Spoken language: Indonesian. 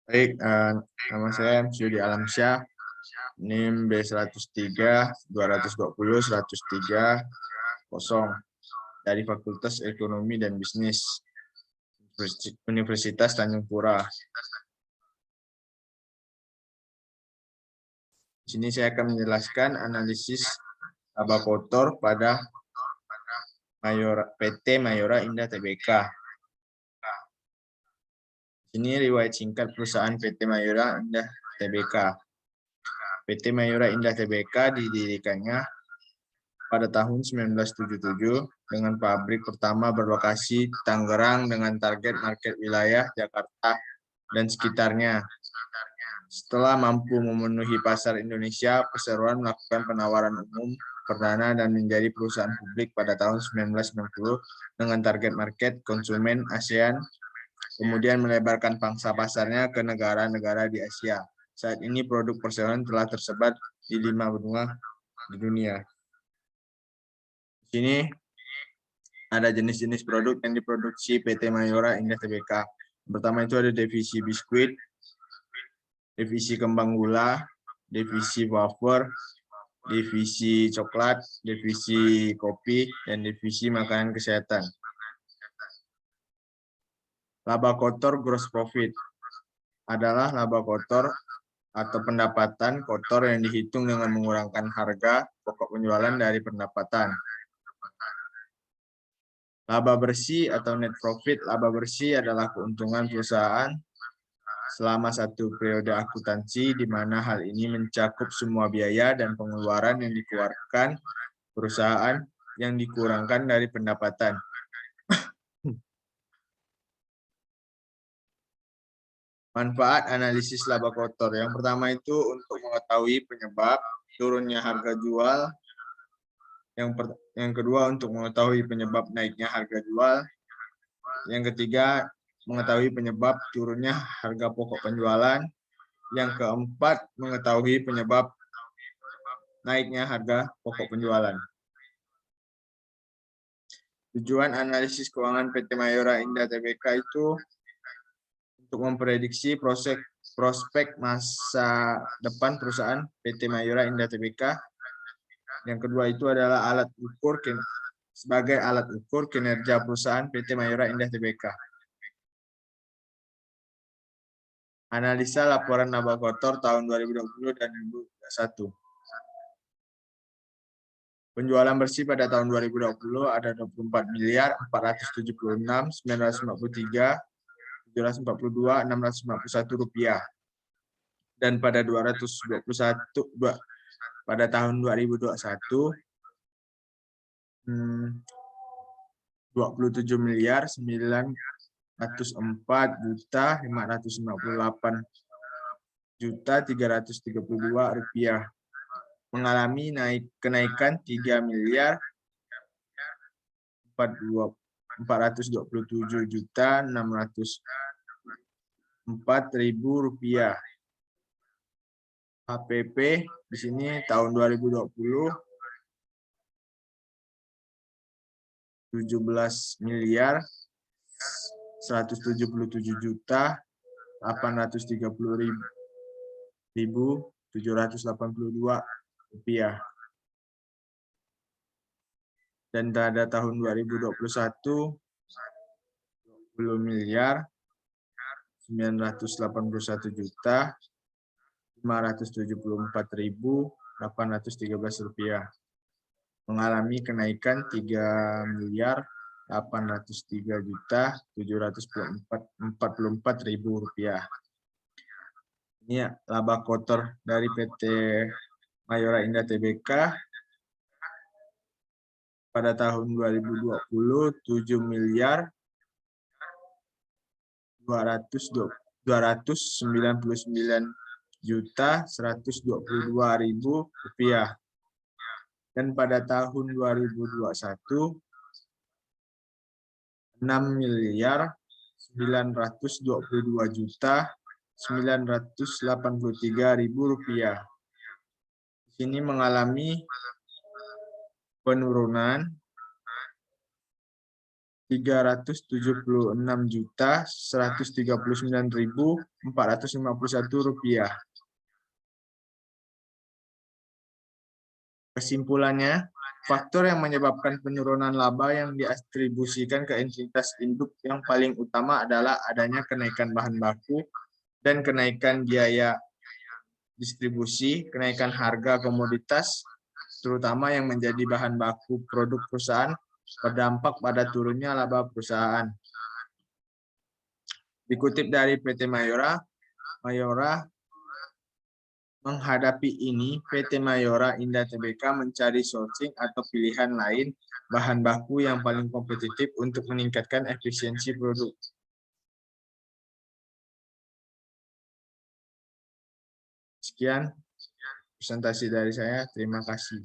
Baik, nama saya Syudi Alamsyah, NIM B103 220 103 0 dari Fakultas Ekonomi dan Bisnis Universitas Tanjung Pura. Di sini saya akan menjelaskan analisis laba kotor pada PT Mayora Indah Tbk. Ini riwayat singkat perusahaan PT Mayora Indah Tbk. PT Mayora Indah Tbk didirikannya pada tahun 1977 dengan pabrik pertama berlokasi Tangerang dengan target market wilayah Jakarta dan sekitarnya. Setelah mampu memenuhi pasar Indonesia, perseroan melakukan penawaran umum perdana dan menjadi perusahaan publik pada tahun 1990 dengan target market konsumen ASEAN, kemudian melebarkan pangsa pasarnya ke negara-negara di Asia. Saat ini produk perseroan telah tersebar di 5 benua di dunia. Di sini ada jenis-jenis produk yang diproduksi PT Mayora Indah Tbk. Pertama itu ada divisi biskuit, divisi kembang gula, divisi wafer, divisi coklat, divisi kopi, dan divisi makanan kesehatan. Laba kotor gross profit adalah laba kotor atau pendapatan kotor yang dihitung dengan mengurangkan harga pokok penjualan dari pendapatan. Laba bersih atau net profit, laba bersih adalah keuntungan perusahaan selama satu periode akuntansi, di mana hal ini mencakup semua biaya dan pengeluaran yang dikeluarkan perusahaan yang dikurangkan dari pendapatan. Manfaat analisis laba kotor. Yang pertama itu untuk mengetahui penyebab turunnya harga jual. Yang kedua untuk mengetahui penyebab naiknya harga jual. Yang ketiga mengetahui penyebab turunnya harga pokok penjualan. Yang keempat mengetahui penyebab naiknya harga pokok penjualan. Tujuan analisis keuangan PT Mayora Indah Tbk itu untuk memprediksi prospek masa depan perusahaan PT Mayora Indah Tbk. Yang kedua itu adalah sebagai alat ukur kinerja perusahaan PT Mayora Indah Tbk. Analisa laporan laba kotor tahun 2020 dan 2021. Penjualan bersih pada tahun 2020 ada 24 miliar 476 953 742 651 rupiah. Dan pada 2021 pada tahun 2021 27 miliar 904 juta 558 juta 332 rupiah, mengalami kenaikan 3 miliar 427 juta 604 ribu rupiah. HPP di sini tahun 2020 17 miliar 177 juta 830 ribu 782 rupiah. Dan pada tahun 2021 20 miliar 981 juta 574 ribu 813 rupiah, mengalami kenaikan 3 miliar 803 juta 744 ribu rupiah. Ini laba kotor dari PT Mayora Indah Tbk pada tahun 2020 7 miliar 299 juta 122 ribu rupiah. Dan pada tahun 2021 6 miliar 922 juta 983 ribu rupiah. Di sini mengalami penurunan Rp376.139.451. Kesimpulannya, faktor yang menyebabkan penurunan laba yang diatribusikan ke entitas induk yang paling utama adalah adanya kenaikan bahan baku dan kenaikan biaya distribusi, kenaikan harga komoditas, terutama yang menjadi bahan baku produk perusahaan, berdampak pada turunnya laba perusahaan. Dikutip dari PT Mayora, menghadapi ini, PT Mayora Indah Tbk mencari sourcing atau pilihan lain bahan baku yang paling kompetitif untuk meningkatkan efisiensi produk. Sekian presentasi dari saya. Terima kasih.